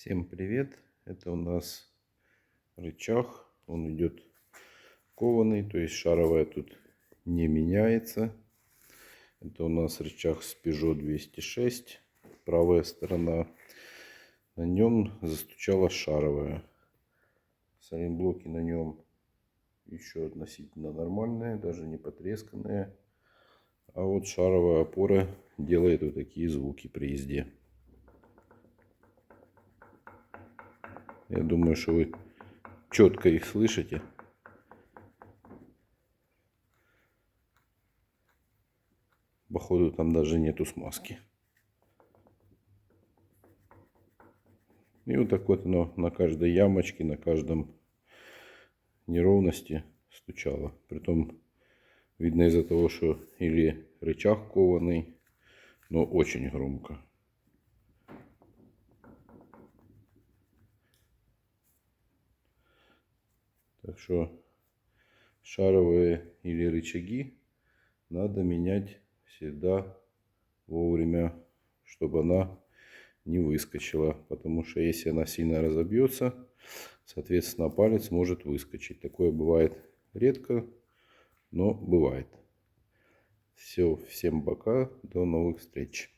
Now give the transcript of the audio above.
Всем привет! Это у нас рычаг. Он идет кованый, то есть шаровая тут не меняется. Это у нас рычаг с Peugeot 206. Правая сторона. На нем застучала шаровая. Сайлентблоки на нем еще относительно нормальные, даже не потресканные. А вот шаровая опора делает вот такие звуки при езде. Я думаю, что вы четко их слышите. Походу там даже нету смазки. И вот так вот оно на каждой ямочке, на каждом неровности стучало. Притом видно из-за того, что или рычаг кованый, но очень громко. Так что шаровые или рычаги надо менять всегда вовремя, чтобы она не выскочила. Потому что если она сильно разобьется, соответственно палец может выскочить. Такое бывает редко, но бывает. Все, всем пока, до новых встреч.